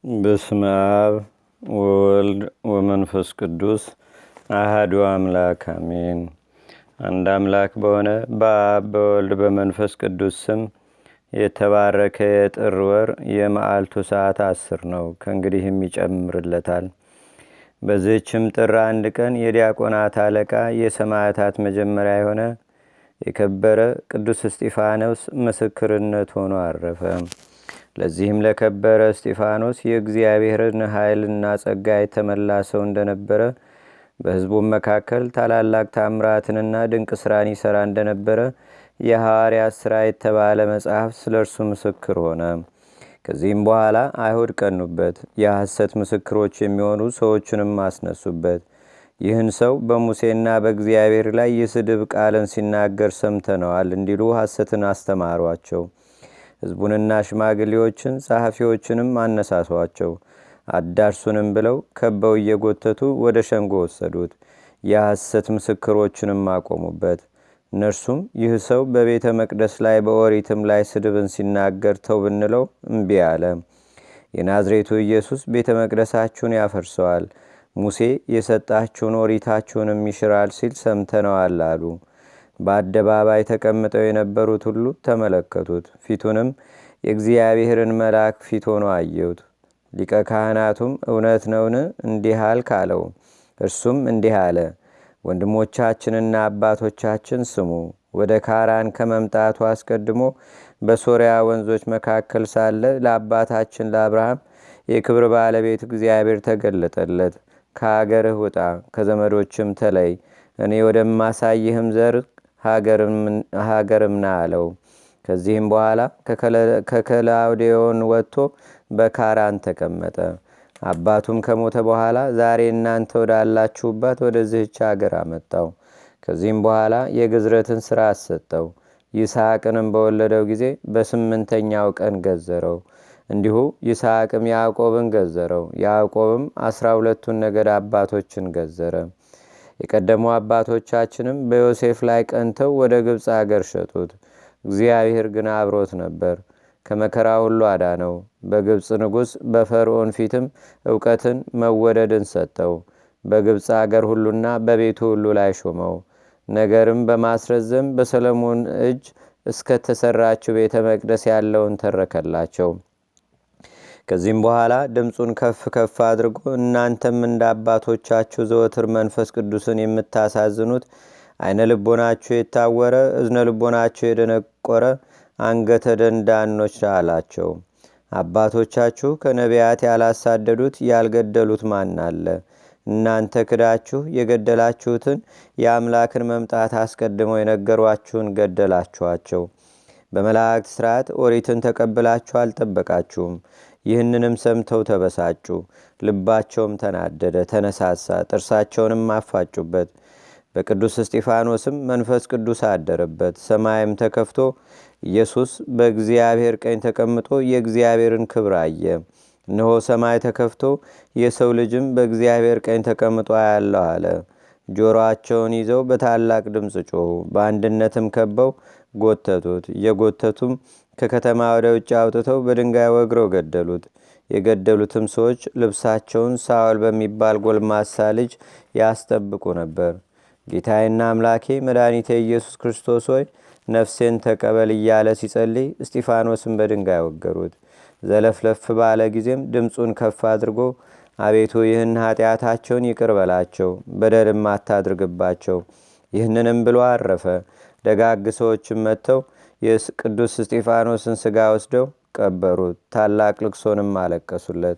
በስመ አብ ወወልድ ወመንፈስ ቅዱስ አሐዱ አምላክ አሜን። አንድ አምላክ በሆነ በአብ በወልድ በመንፈስ ቅዱስ ስም የተባረከ የጥር ወር የመዓልቱ ሰዓት 10 ነው። ከእንግዲህም ይጨምርለታል። በዚህችም ጥር አንድ ቀን የዲያቆናት አለቃ የሰማዕታት መጀመሪያ የሆነ የከበረ ቅዱስ እስጢፋኖስ ምስክርነት ሆኖ አረፈ። ለዚህም ለከበረ እስጢፋኖስ የእግዚአብሔርን ኃይልና ጸጋ የተመላ ሰው እንደነበረ፣ በሕዝቡም መካከል ታላላቅ ታምራትንና ድንቅ ሥራን ይሠራ እንደነበረ የሐዋርያት ሥራ የተባለ መጽሐፍ ስለ እርሱ ምስክር ሆነ። ከዚህም በኋላ አይሁድ ቀኑበት፣ የሐሰት ምስክሮች የሚሆኑ ሰዎችንም አስነሱበት። ይህን ሰው በሙሴና በእግዚአብሔር ላይ የስድብ ቃልን ሲናገር ሰምተነዋል እንዲሉ ሐሰትን አስተማሯቸው። ሕዝቡንና ሽማግሌዎችን ጸሐፊዎችንም አነሳሷቸው። አዳርሱንም ብለው ከበው እየጎተቱ ወደ ሸንጎ ወሰዱት። የሐሰት ምስክሮችንም አቆሙበት። እነርሱም ይህ ሰው በቤተ መቅደስ ላይ በኦሪትም ላይ ስድብን ሲናገር ተው ብንለው እምቢ አለ። የናዝሬቱ ኢየሱስ ቤተ መቅደሳችሁን ያፈርሰዋል፣ ሙሴ የሰጣችሁን ኦሪታችሁንም ይሽራል ሲል ሰምተነዋል አሉ። በአደባባይ ተቀምጠው የነበሩት ሁሉ ተመለከቱት። ፊቱንም የእግዚአብሔርን መልአክ ፊት ሆኖ አየሁት። ሊቀ ካህናቱም እውነት ነውን እንዲህ አልክ አለው። እርሱም እንዲህ አለ፣ ወንድሞቻችንና አባቶቻችን ስሙ። ወደ ካራን ከመምጣቱ አስቀድሞ በሶርያ ወንዞች መካከል ሳለ ለአባታችን ለአብርሃም የክብር ባለቤት እግዚአብሔር ተገለጠለት። ከአገርህ ውጣ፣ ከዘመዶችም ተለይ፣ እኔ ወደማሳይህም ዘር ሀገርም ና አለው። ከዚህም በኋላ ከከላውዴዮን ወጥቶ በካራን ተቀመጠ። አባቱም ከሞተ በኋላ ዛሬ እናንተ ወዳላችሁባት ወደዚህች አገር አመጣው። ከዚህም በኋላ የግዝረትን ሥራ አሰጠው። ይስሐቅንም በወለደው ጊዜ በ8ኛው ቀን ገዘረው። እንዲሁ ይስሐቅም ያዕቆብን ገዘረው። ያዕቆብም 12ቱን ነገድ አባቶችን ገዘረ። የቀደሙ አባቶቻችንም በዮሴፍ ላይ ቀንተው ወደ ግብፅ አገር ሸጡት። እግዚአብሔር ግን አብሮት ነበር፣ ከመከራ ሁሉ አዳነው። በግብፅ ንጉሥ በፈርዖን ፊትም እውቀትን መወደድን ሰጠው። በግብፅ አገር ሁሉና በቤቱ ሁሉ ላይ ሾመው። ነገርም በማስረዘም በሰለሞን እጅ እስከተሰራችው ቤተ መቅደስ ያለውን ተረከላቸው። ከዚህም በኋላ ድምፁን ከፍ ከፍ አድርጎ እናንተም እንደ አባቶቻችሁ ዘወትር መንፈስ ቅዱስን የምታሳዝኑት፣ አይነ ልቦናችሁ የታወረ እዝነ ልቦናችሁ የደነቆረ አንገተ ደንዳኖች አላቸው። አባቶቻችሁ ከነቢያት ያላሳደዱት ያልገደሉት ማን አለ? እናንተ ክዳችሁ የገደላችሁትን የአምላክን መምጣት አስቀድመው የነገሯችሁን ገደላችኋቸው። በመላእክት ሥርዓት ኦሪትን ተቀብላችሁ አልጠበቃችሁም። ይህንንም ሰምተው ተበሳጩ፣ ልባቸውም ተናደደ፣ ተነሳሳ፣ ጥርሳቸውንም አፋጩበት። በቅዱስ እስጢፋኖስም መንፈስ ቅዱስ አደረበት። ሰማይም ተከፍቶ ኢየሱስ በእግዚአብሔር ቀኝ ተቀምጦ የእግዚአብሔርን ክብር አየ። እነሆ ሰማይ ተከፍቶ የሰው ልጅም በእግዚአብሔር ቀኝ ተቀምጦ አያለሁ አለ። ጆሮአቸውን ይዘው በታላቅ ድምፅ ጮኹ። በአንድነትም ከበው ጎተቱት። እየጎተቱም ከከተማ ወደ ውጭ አውጥተው በድንጋይ ወግረው ገደሉት። የገደሉትም ሰዎች ልብሳቸውን ሳውል በሚባል ጎልማሳ ልጅ ያስጠብቁ ነበር። ጌታዬና አምላኬ መድኃኒቴ ኢየሱስ ክርስቶስ ሆይ ነፍሴን ተቀበል እያለ ሲጸልይ እስጢፋኖስን በድንጋይ ወገሩት። ዘለፍለፍ ባለ ጊዜም ድምፁን ከፍ አድርጎ አቤቱ ይህን ኃጢአታቸውን ይቅር በላቸው፣ በደልም አታድርግባቸው። ይህንንም ብሎ አረፈ። ደጋግ ሰዎችም መጥተው የቅዱስ እስጢፋኖስን ሥጋ ወስደው ቀበሩት። ታላቅ ልቅሶንም አለቀሱለት።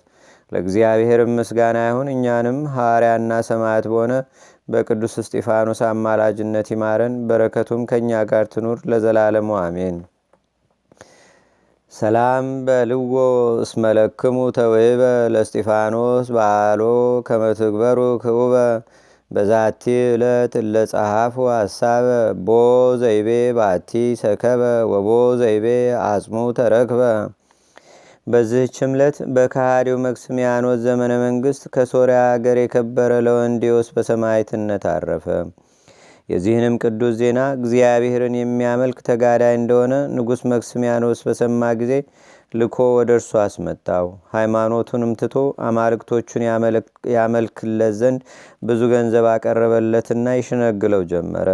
ለእግዚአብሔርም ምስጋና ይሁን። እኛንም ሐዋርያና ሰማዕት በሆነ በቅዱስ እስጢፋኖስ አማላጅነት ይማረን፣ በረከቱም ከእኛ ጋር ትኑር ለዘላለሙ አሜን። ሰላም በልዎ እስመለክሙ ተውህበ ለእስጢፋኖስ በዓሎ ከመትግበሩ ክቡበ በዛቲ ዕለት ለጸሐፉ ሐሳበ ቦ ዘይቤ ባቲ ሰከበ ወቦ ዘይቤ አጽሙ ተረክበ። በዚህችም ዕለት በከሃዲው መክስሚያኖስ ዘመነ መንግሥት ከሶርያ አገር የከበረ ለወንዴዎስ በሰማዕትነት አረፈ። የዚህንም ቅዱስ ዜና እግዚአብሔርን የሚያመልክ ተጋዳይ እንደሆነ ንጉሥ መክስሚያኖስ በሰማ ጊዜ ልኮ ወደ እርሱ አስመጣው። ሃይማኖቱንም ትቶ አማልክቶቹን ያመልክለት ዘንድ ብዙ ገንዘብ አቀረበለትና ይሸነግለው ጀመረ።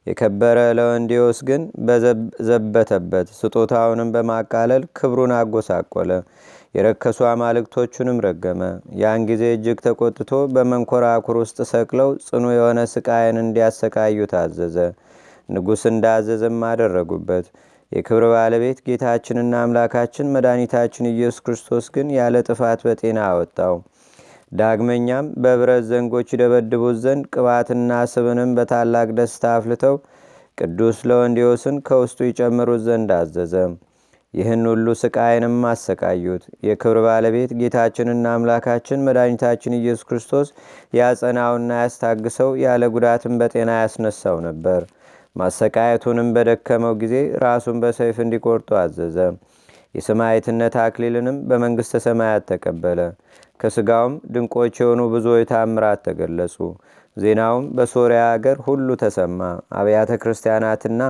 የከበረ ለወንዲዮስ ግን ዘበተበት። ስጦታውንም በማቃለል ክብሩን አጎሳቆለ። የረከሱ አማልክቶቹንም ረገመ። ያን ጊዜ እጅግ ተቆጥቶ በመንኮራኩር ውስጥ ሰቅለው ጽኑ የሆነ ስቃይን እንዲያሰቃዩ ታዘዘ። ንጉሥ እንዳዘዘም አደረጉበት። የክብር ባለቤት ጌታችንና አምላካችን መድኃኒታችን ኢየሱስ ክርስቶስ ግን ያለ ጥፋት በጤና አወጣው። ዳግመኛም በብረት ዘንጎች ይደበድቡት ዘንድ ቅባትና ስብንም በታላቅ ደስታ አፍልተው ቅዱስ ለወንዲዮስን ከውስጡ ይጨምሩት ዘንድ አዘዘ። ይህን ሁሉ ስቃይንም አሰቃዩት። የክብር ባለቤት ጌታችንና አምላካችን መድኃኒታችን ኢየሱስ ክርስቶስ ያጸናውና ያስታግሰው፣ ያለ ጉዳትም በጤና ያስነሳው ነበር። ማሰቃየቱንም በደከመው ጊዜ ራሱን በሰይፍ እንዲቆርጡ አዘዘ። የሰማዕትነት አክሊልንም በመንግሥተ ሰማያት ተቀበለ። ከሥጋውም ድንቆች የሆኑ ብዙ ተአምራት ተገለጹ። ዜናውም በሶርያ አገር ሁሉ ተሰማ። አብያተ ክርስቲያናትና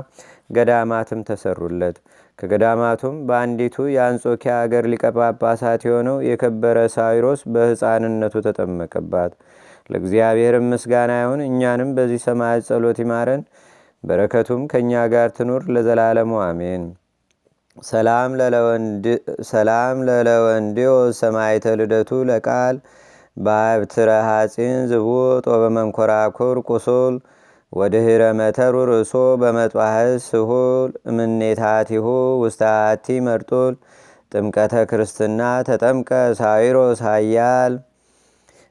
ገዳማትም ተሰሩለት። ከገዳማቱም በአንዲቱ የአንጾኪያ አገር ሊቀጳጳሳት የሆነው የከበረ ሳዊሮስ በሕፃንነቱ ተጠመቀባት። ለእግዚአብሔርም ምስጋና ይሁን። እኛንም በዚህ ሰማዕት ጸሎት ይማረን፣ በረከቱም ከእኛ ጋር ትኑር ለዘላለሙ አሜን። ሰላም ለለወንዲዮ ሰማዕተ ልደቱ ለቃል በአብትረ ሐፂን ዝቡጥ ወበመንኮራኩር ቁሱል ወድህረ መተሩ ርእሶ በመጥባሕስ ስሁል እምኔታቲሁ ውስታቲ መርጡል ጥምቀተ ክርስትና ተጠምቀ ሳዊሮስ ኃያል።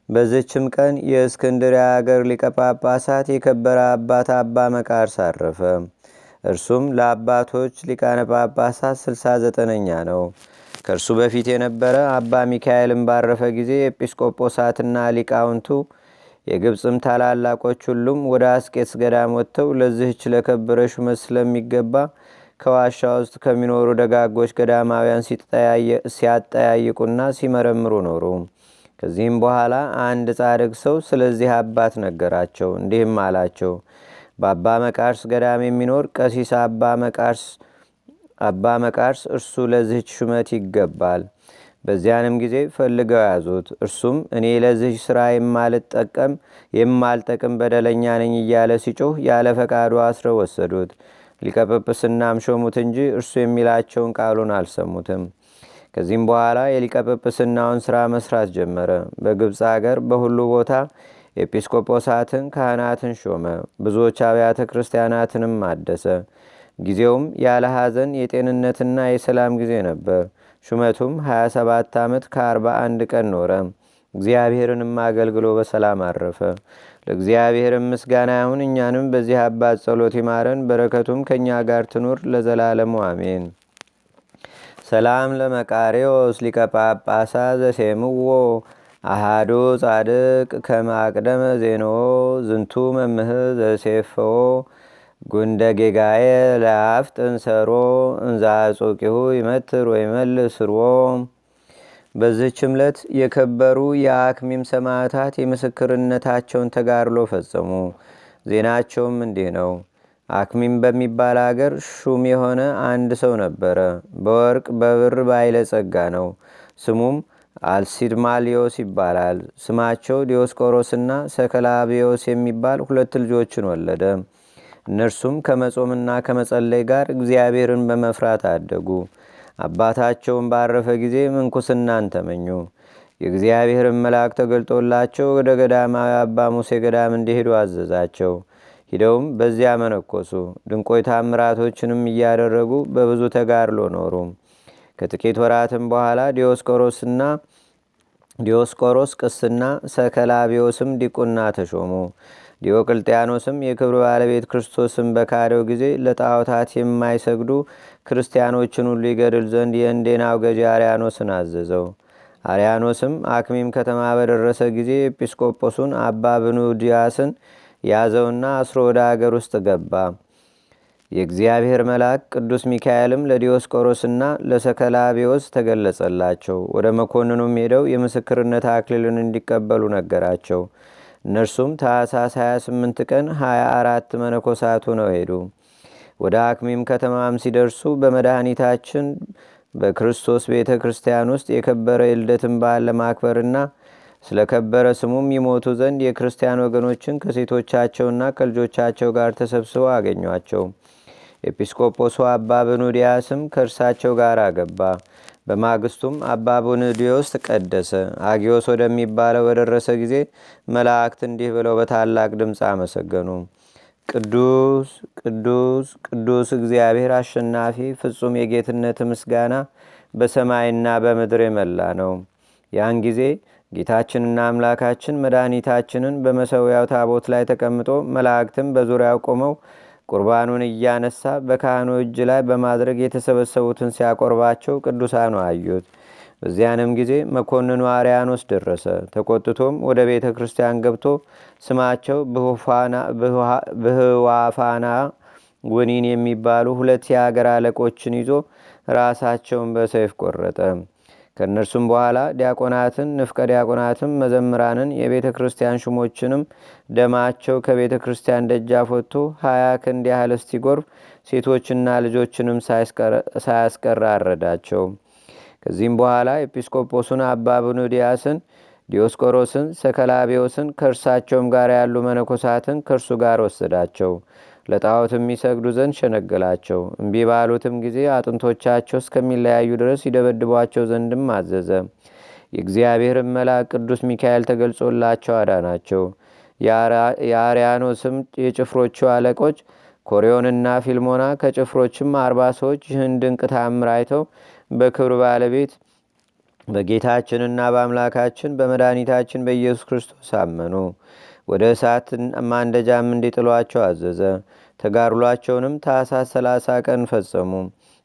በዝችም ቀን የእስክንድርያ አገር ሊቀጳጳሳት የከበረ አባት አባ መቃርስ አረፈ። እርሱም ለአባቶች ሊቃነ ጳጳሳት 69ኛ ነው። ከእርሱ በፊት የነበረ አባ ሚካኤልም ባረፈ ጊዜ ኤጲስቆጶሳትና ሊቃውንቱ የግብፅም ታላላቆች ሁሉም ወደ አስቄትስ ገዳም ወጥተው ለዚህች ለከበረ ሹመት ስለሚገባ ከዋሻ ውስጥ ከሚኖሩ ደጋጎች ገዳማውያን ሲያጠያይቁና ሲመረምሩ ኖሩ። ከዚህም በኋላ አንድ ጻድቅ ሰው ስለዚህ አባት ነገራቸው። እንዲህም አላቸው። በአባ መቃርስ ገዳም የሚኖር ቀሲስ አባ መቃርስ እርሱ ለዚህች ሹመት ይገባል። በዚያንም ጊዜ ፈልገው ያዙት። እርሱም እኔ ለዚህ ሥራ የማልጠቅም በደለኛ ነኝ እያለ ሲጮህ ያለ ፈቃዱ አስረው ወሰዱት። ሊቀ ጵጵስናም ሾሙት እንጂ እርሱ የሚላቸውን ቃሉን አልሰሙትም። ከዚህም በኋላ የሊቀ ጵጵስናውን ሥራ መስራት ጀመረ። በግብፅ አገር በሁሉ ቦታ ኤጲስቆጶሳትን፣ ካህናትን ሾመ። ብዙዎች አብያተ ክርስቲያናትንም አደሰ። ጊዜውም ያለ ሐዘን የጤንነትና የሰላም ጊዜ ነበር። ሹመቱም 27 ዓመት ከ41 ቀን ኖረ። እግዚአብሔርንም አገልግሎ በሰላም አረፈ። ለእግዚአብሔርም ምስጋና ይሁን። እኛንም በዚህ አባት ጸሎት ይማረን፣ በረከቱም ከእኛ ጋር ትኑር ለዘላለሙ አሜን። ሰላም ለመቃሪዎስ ሊቀ ጳጳሳ ዘሴምዎ አሃዱ ጻድቅ ከማቅደመ ዜኖ ዝንቱ መምህር ዘሴፈዎ ጉንደ ጌጋዬ ለአፍጥን ሰሮ እንዛጾቂሁ ይመትር ወይመልስ ርዎ። በዚህች ዕለት የከበሩ የአክሚም ሰማዕታት የምስክርነታቸውን ተጋድሎ ፈጸሙ። ዜናቸውም እንዲህ ነው። አክሚም በሚባል አገር ሹም የሆነ አንድ ሰው ነበረ። በወርቅ በብር ባይለጸጋ ነው። ስሙም አልሲድማሊዮስ ይባላል። ስማቸው ዲዮስቆሮስና ሰከላቢዮስ የሚባል 2 ልጆችን ወለደ። እነርሱም ከመጾምና ከመጸለይ ጋር እግዚአብሔርን በመፍራት አደጉ። አባታቸውን ባረፈ ጊዜ ምንኩስናን ተመኙ። የእግዚአብሔርን መልአክ ተገልጦላቸው ወደ ገዳማዊ አባ ሙሴ ገዳም እንዲሄዱ አዘዛቸው። ሂደውም በዚያ መነኮሱ። ድንቆይ ታምራቶችንም እያደረጉ በብዙ ተጋድሎ ኖሩ። ከጥቂት ወራትም በኋላ ዲዮስቆሮስ ቅስና፣ ሰከላቢዮስም ዲቁና ተሾሙ። ዲዮቅልጥያኖስም የክብር ባለቤት ክርስቶስን በካደው ጊዜ ለጣዖታት የማይሰግዱ ክርስቲያኖችን ሁሉ ይገድል ዘንድ የእንዴናው ገዢ አርያኖስን አዘዘው። አርያኖስም አክሚም ከተማ በደረሰ ጊዜ ኤጲስቆጶሱን አባ ብኑዲያስን ያዘውና አስሮ ወደ አገር ውስጥ ገባ። የእግዚአብሔር መልአክ ቅዱስ ሚካኤልም ለዲዮስቆሮስና ለሰከላቢዮስ ተገለጸላቸው። ወደ መኮንኑም ሄደው የምስክርነት አክሊልን እንዲቀበሉ ነገራቸው። እነርሱም ታኅሳስ 28 ቀን 24 መነኮሳቱ ነው ሄዱ። ወደ አክሚም ከተማም ሲደርሱ በመድኃኒታችን በክርስቶስ ቤተ ክርስቲያን ውስጥ የከበረ የልደትን በዓል ለማክበርና ስለ ከበረ ስሙም ይሞቱ ዘንድ የክርስቲያን ወገኖችን ከሴቶቻቸውና ከልጆቻቸው ጋር ተሰብስበው አገኟቸው። ኤጲስቆጶሱ አባ ብኑዲያስም ከእርሳቸው ጋር አገባ። በማግስቱም አባ ብኑዲዮስ ቀደሰ። አጊዮስ ወደሚባለው በደረሰ ጊዜ መላእክት እንዲህ ብለው በታላቅ ድምፅ አመሰገኑ። ቅዱስ ቅዱስ ቅዱስ እግዚአብሔር አሸናፊ ፍጹም የጌትነት ምስጋና በሰማይና በምድር የመላ ነው። ያን ጊዜ ጌታችንና አምላካችን መድኃኒታችንን በመሠዊያው ታቦት ላይ ተቀምጦ መላእክትም በዙሪያው ቆመው ቁርባኑን እያነሳ በካህኑ እጅ ላይ በማድረግ የተሰበሰቡትን ሲያቆርባቸው ቅዱሳኑ አዩት። በዚያንም ጊዜ መኮንኑ አርያኖስ ደረሰ። ተቆጥቶም ወደ ቤተ ክርስቲያን ገብቶ ስማቸው ብህዋፋና ወኒን የሚባሉ ሁለት የአገር አለቆችን ይዞ ራሳቸውን በሰይፍ ቆረጠ። ከእነርሱም በኋላ ዲያቆናትን፣ ንፍቀ ዲያቆናትም፣ መዘምራንን፣ የቤተ ክርስቲያን ሹሞችንም ደማቸው ከቤተ ክርስቲያን ደጃፍ ወጥቶ 20 ክንድ ያህል እስቲጎርፍ ሴቶችና ልጆችንም ሳያስቀር አረዳቸው። ከዚህም በኋላ ኤጲስቆጶሱን አባ ብኑዲያስን፣ ዲዮስቆሮስን፣ ሰከላቤዎስን ከእርሳቸውም ጋር ያሉ መነኮሳትን ከእርሱ ጋር ወሰዳቸው። ለጣዖት የሚሰግዱ ዘንድ ሸነገላቸው። እምቢ ባሉትም ጊዜ አጥንቶቻቸው እስከሚለያዩ ድረስ ይደበድቧቸው ዘንድም አዘዘ። የእግዚአብሔርን መልአክ ቅዱስ ሚካኤል ተገልጾላቸው አዳናቸው። የአርያኖስም የጭፍሮቹ አለቆች ኮሪዮንና ፊልሞና ከጭፍሮችም 40 ሰዎች ይህን ድንቅ ታምር አይተው በክብር ባለቤት በጌታችንና በአምላካችን በመድኃኒታችን በኢየሱስ ክርስቶስ አመኑ። ወደ እሳት ማንደጃም እንዲጥሏቸው አዘዘ። ተጋድሏቸውንም ታኅሳስ 30 ቀን ፈጸሙ።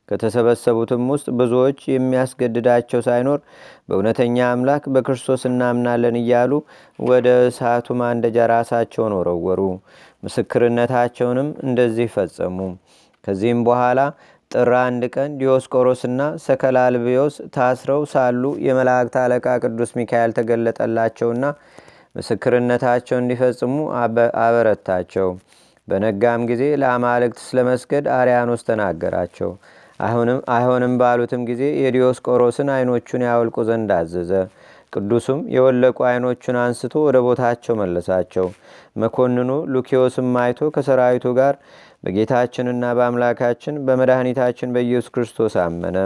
ከተሰበሰቡትም ውስጥ ብዙዎች የሚያስገድዳቸው ሳይኖር በእውነተኛ አምላክ በክርስቶስ እናምናለን እያሉ ወደ እሳቱ ማንደጃ ራሳቸውን ወረወሩ። ምስክርነታቸውንም እንደዚህ ፈጸሙ። ከዚህም በኋላ ጥር 1 ቀን ዲዮስቆሮስና ሰከላልቤዎስ ታስረው ሳሉ የመላእክት አለቃ ቅዱስ ሚካኤል ተገለጠላቸውና ምስክርነታቸው እንዲፈጽሙ አበረታቸው። በነጋም ጊዜ ለአማልክት ስለመስገድ አርያኖስ ተናገራቸው። አይሆንም ባሉትም ጊዜ የዲዮስቆሮስን ዓይኖቹን ያወልቁ ዘንድ አዘዘ። ቅዱሱም የወለቁ ዓይኖቹን አንስቶ ወደ ቦታቸው መለሳቸው። መኮንኑ ሉኪዮስም አይቶ ከሰራዊቱ ጋር በጌታችንና በአምላካችን በመድኃኒታችን በኢየሱስ ክርስቶስ አመነ።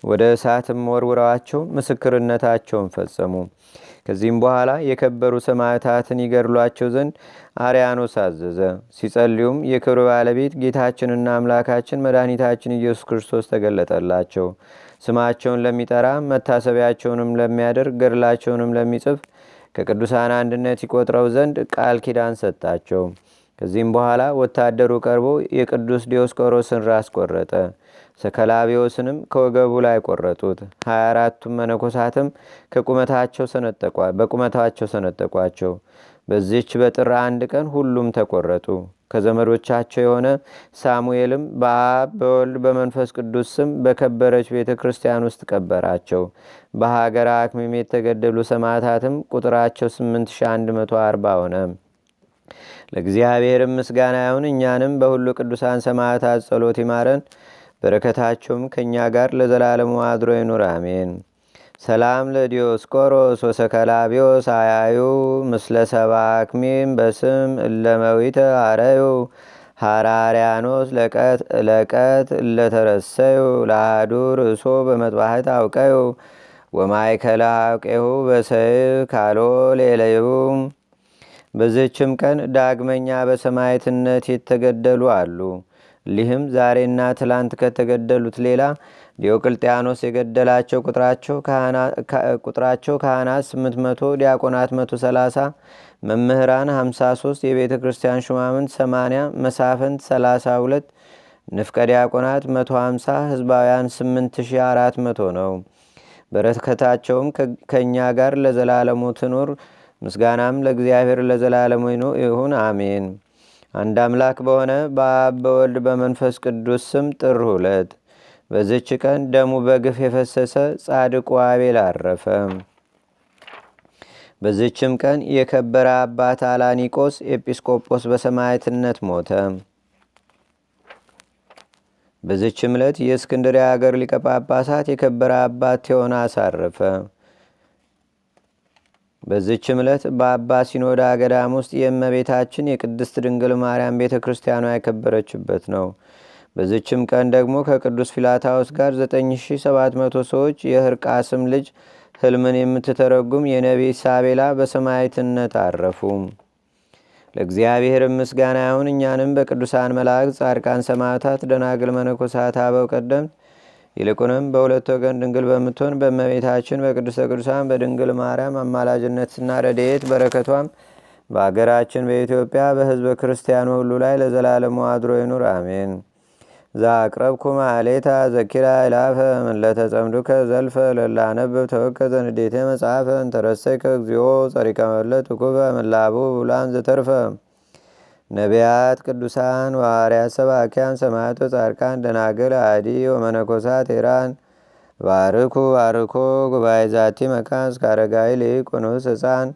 ወደ እሳትም ወርውረዋቸው ምስክርነታቸውን ፈጸሙ። ከዚህም በኋላ የከበሩ ሰማዕታትን ይገድሏቸው ዘንድ አርያኖስ አዘዘ። ሲጸልዩም የክብር ባለቤት ጌታችንና አምላካችን መድኃኒታችን ኢየሱስ ክርስቶስ ተገለጠላቸው። ስማቸውን ለሚጠራ መታሰቢያቸውንም ለሚያደርግ ገድላቸውንም ለሚጽፍ ከቅዱሳን አንድነት ይቆጥረው ዘንድ ቃል ኪዳን ሰጣቸው። ከዚህም በኋላ ወታደሩ ቀርቦ የቅዱስ ዲዮስቆሮስን ራስ ቆረጠ። ሰከላቤዎስንም ከወገቡ ላይ ቆረጡት። 24ቱም መነኮሳትም በቁመታቸው ሰነጠቋቸው። በዚህች በጥር 1 ቀን ሁሉም ተቆረጡ። ከዘመዶቻቸው የሆነ ሳሙኤልም በአብ በወልድ በመንፈስ ቅዱስ ስም በከበረች ቤተ ክርስቲያን ውስጥ ቀበራቸው። በሀገር አክሚም የተገደሉ ሰማዕታትም ቁጥራቸው 8140 ሆነ። ለእግዚአብሔርም ምስጋና ይሁን። እኛንም በሁሉ ቅዱሳን ሰማዕታት ጸሎት ይማረን፣ በረከታቸውም ከእኛ ጋር ለዘላለሙ አድሮ ይኑር፣ አሜን። ሰላም ለዲዮስቆሮስ ወሰከላቢዮስ አያዩ ምስለ ሰባክሚም በስም እለመዊተ አረዩ ሃራሪያኖስ ለቀት እለተረሰዩ ለአዱ ርእሶ በመጥባሕት አውቀዩ ወማይከላ አውቄሁ በሰይፍ ካሎ ሌለዩ። በዚህችም ቀን ዳግመኛ በሰማዕትነት የተገደሉ አሉ። ሊህም ዛሬና ትላንት ከተገደሉት ሌላ ዲዮቅልጥያኖስ የገደላቸው ቁጥራቸው ካህናት 800፣ ዲያቆናት 130፣ መምህራን 53፣ የቤተ ክርስቲያን ሹማምንት 80፣ መሳፍንት 32፣ ንፍቀ ዲያቆናት 150፣ ህዝባውያን 8400 ነው። በረከታቸውም ከእኛ ጋር ለዘላለሙ ትኑር። ምስጋናም ለእግዚአብሔር ለዘላለሙ ይሁን፣ አሜን። አንድ አምላክ በሆነ በአብ በወልድ በመንፈስ ቅዱስ ስም ጥር 2 በዝች ቀን ደሙ በግፍ የፈሰሰ ጻድቁ አቤል አረፈ። በዝችም ቀን የከበረ አባት አላኒቆስ ኤጲስቆጶስ በሰማዕትነት ሞተ። በዚችም ዕለት የእስክንድርያ አገር ሊቀ ጳጳሳት የከበረ አባት ቴዎናስ አረፈ። በዚችም ዕለት በአባ ሲኖዳ ገዳም ውስጥ የእመቤታችን የቅድስት ድንግል ማርያም ቤተ ክርስቲያኗ የከበረችበት ነው። በዚችም ቀን ደግሞ ከቅዱስ ፊላታዎስ ጋር 9700 ሰዎች የህርቃስም ልጅ ህልምን የምትተረጉም የነቢይ ሳቤላ በሰማዕትነት አረፉ። ለእግዚአብሔር ምስጋና ይሁን። እኛንም በቅዱሳን መላእክት፣ ጻድቃን፣ ሰማዕታት፣ ደናግል፣ መነኮሳት፣ አበው ቀደምት ይልቁንም በሁለት ወገን ድንግል በምትሆን በእመቤታችን በቅድስተ ቅዱሳን በድንግል ማርያም አማላጅነትና ረድኤት በረከቷም በአገራችን በኢትዮጵያ በሕዝበ ክርስቲያኑ ሁሉ ላይ ለዘላለሙ አድሮ ይኑር፣ አሜን። ዛቅረብኩ ማሌታ ዘኪራ ይላፈ ምለተጸምዱከ ዘልፈ ለላነብብ ተወከ ዘንዴቴ መጽሐፈ እንተረሰይከ እግዚኦ ጸሪቀ መለት ኩበ ምላቡ ብላን ዘተርፈ ነቢያት፣ ቅዱሳን፣ ዋርያት፣ ሰባኪያን፣ ሰማዕቶ፣ ጻድቃን፣ ደናግል፣ አዲ ወመነኮሳት ኤራን ባርኩ ባርኮ ጉባኤ ዛቲ መካን እስከ አረጋዊ ልቅ ቁኑስ ሕፃን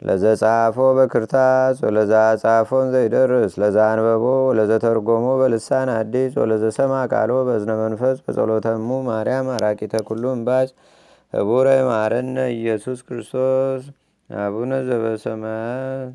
ለዘጻፎ በክርታስ ወለዛ ጻፎን ዘይደርስ ለዛ አንበቦ ለዘተርጎሞ በልሳን አዲስ ወለዘሰማ ቃሎ በዝነ መንፈስ በጸሎተሙ ማርያም አራቂተ ኩሉ እምባጭ ህቡረ ማረነ ኢየሱስ ክርስቶስ አቡነ ዘበሰማያት